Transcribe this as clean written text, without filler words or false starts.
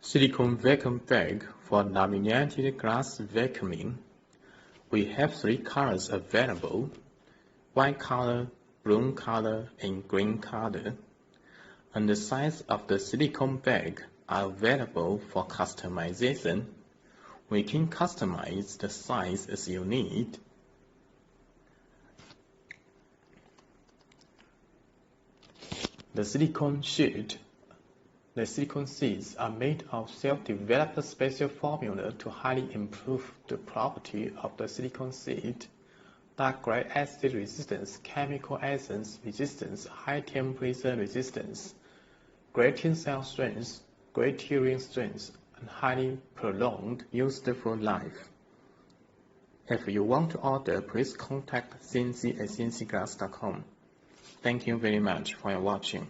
Silicone vacuum bag for laminated glass vacuuming. We have 3 colors available: white color, blue color, and green color. And the size of the silicone bag are available for customization. We can customize the size as you need. The silicone sheets are made of self-developed special formula to highly improve the property of the silicone sheet. Dark gray acid resistance, chemical essence resistance, high temperature resistance, great tensile strength, great tearing strength, and highly prolonged useful life. If you want to order, please contact CNC@cncglass.com. Thank you very much for watching.